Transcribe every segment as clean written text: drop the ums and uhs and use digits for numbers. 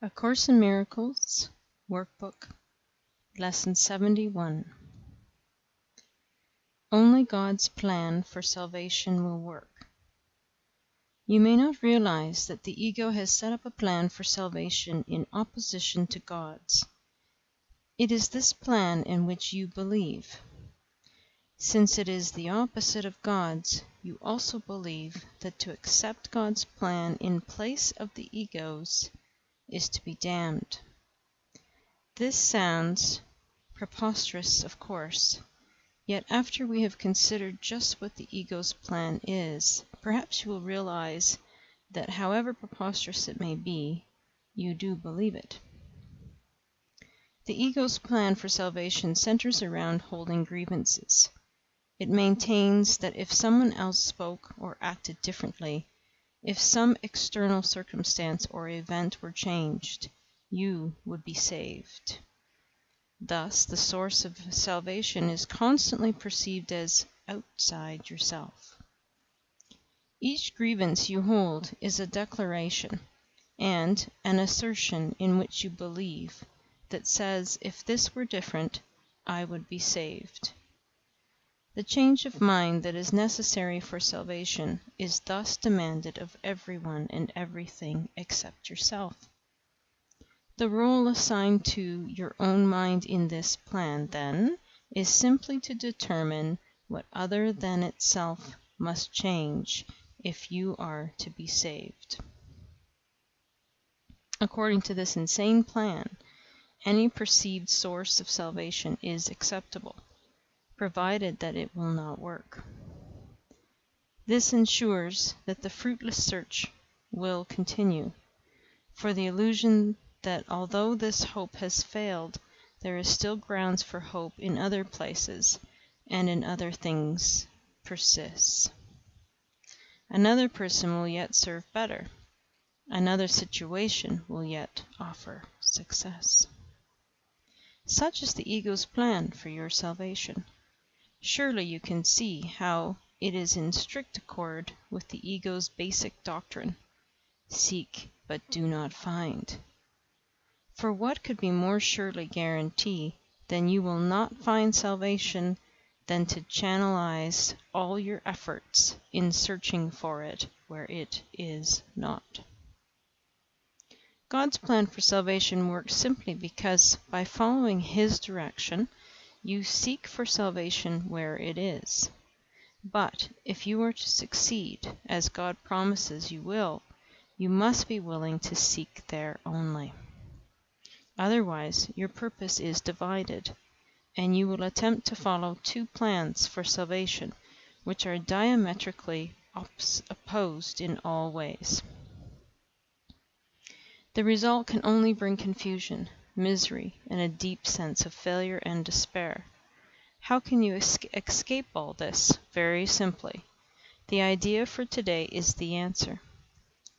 A Course in Miracles, Workbook, Lesson 71. Only God's plan for salvation will work. You may not realize that the ego has set up a plan for salvation in opposition to God's. It is this plan in which you believe. Since it is the opposite of God's, you also believe that to accept God's plan in place of the ego's is to be damned. This sounds preposterous, of course, yet after we have considered just what the ego's plan is, perhaps you will realize that however preposterous it may be, you do believe it. The ego's plan for salvation centers around holding grievances. It maintains that if someone else spoke or acted differently, if some external circumstance or event were changed, you would be saved. Thus, the source of salvation is constantly perceived as outside yourself. Each grievance you hold is a declaration and an assertion in which you believe that says, if this were different, I would be saved. The change of mind that is necessary for salvation is thus demanded of everyone and everything except yourself. The role assigned to your own mind in this plan, then, is simply to determine what other than itself must change if you are to be saved. According to this insane plan, any perceived source of salvation is acceptable, provided that it will not work. This ensures that the fruitless search will continue, for the illusion that although this hope has failed, there is still grounds for hope in other places and in other things persists. Another person will yet serve better. Another situation will yet offer success. Such is the ego's plan for your salvation. Surely you can see how it is in strict accord with the ego's basic doctrine: seek but do not find. For what could be more surely guarantee that you will not find salvation than to channelize all your efforts in searching for it where it is not? God's plan for salvation works simply because, by following His direction, you seek for salvation where it is. But if you are to succeed, as God promises you will, you must be willing to seek there only. Otherwise, your purpose is divided, and you will attempt to follow two plans for salvation, which are diametrically opposed in all ways. The result can only bring confusion, misery, and a deep sense of failure and despair. How can you escape all this? Very simply. The idea for today is the answer.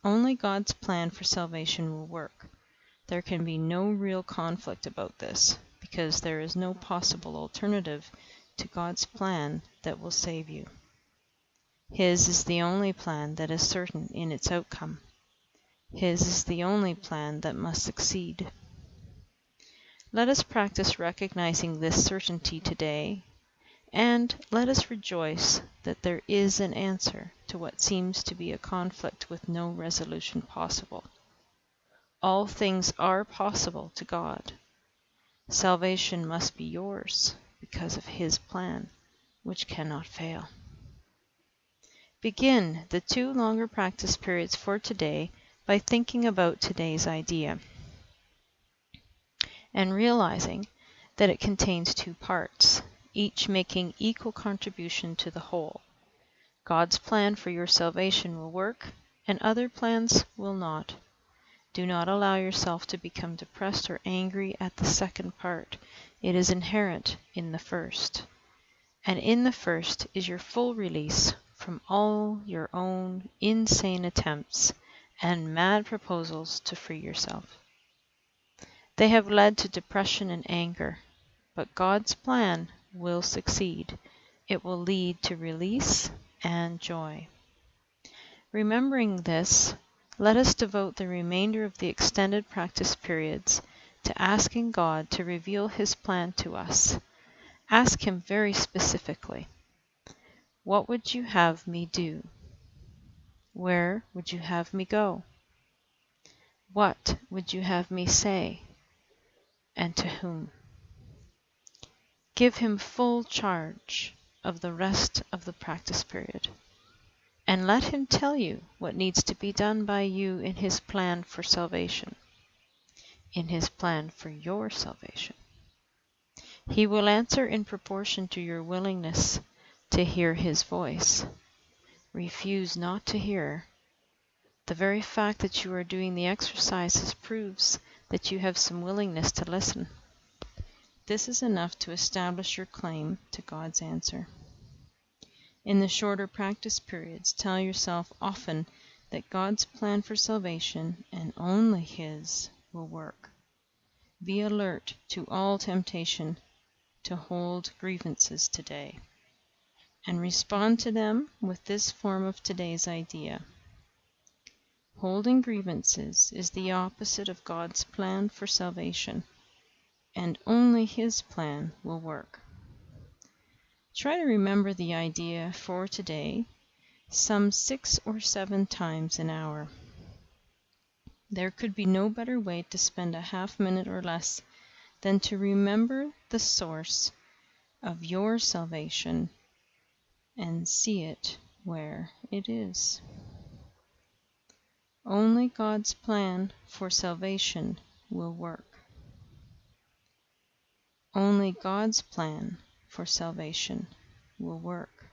Only God's plan for salvation will work. There can be no real conflict about this, because there is no possible alternative to God's plan that will save you. His is the only plan that is certain in its outcome. His is the only plan that must succeed. Let us practice recognizing this certainty today, and let us rejoice that there is an answer to what seems to be a conflict with no resolution possible. All things are possible to God. Salvation must be yours because of His plan, which cannot fail. Begin the 2 longer practice periods for today by thinking about today's idea and realizing that it contains 2 parts, each making equal contribution to the whole. God's plan for your salvation will work, and other plans will not. Do not allow yourself to become depressed or angry at the second part. It is inherent in the first. And in the first is your full release from all your own insane attempts and mad proposals to free yourself. They have led to depression and anger, but God's plan will succeed. It will lead to release and joy. Remembering this, Let us devote the remainder of the extended practice periods to asking God to reveal His plan to us. Ask Him very specifically, what would you have me do? Where would you have me go? What would you have me say? And to whom? Give Him full charge of the rest of the practice period. And let Him tell you what needs to be done by you in His plan for salvation, in His plan for your salvation. He will answer in proportion to your willingness to hear His voice. Refuse not to hear. The very fact that you are doing the exercises proves that you have some willingness to listen. This is enough to establish your claim to God's answer. In the shorter practice periods, tell yourself often that God's plan for salvation, and only His, will work. Be alert to all temptation to hold grievances today, and respond to them with this form of today's idea. Holding grievances is the opposite of God's plan for salvation, and only His plan will work. Try to remember the idea for today some 6 or 7 times an hour. There could be no better way to spend a half-minute or less than to remember the source of your salvation and see it where it is. Only God's plan for salvation will work. Only God's plan for salvation will work.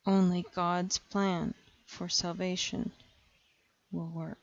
Only God's plan for salvation will work.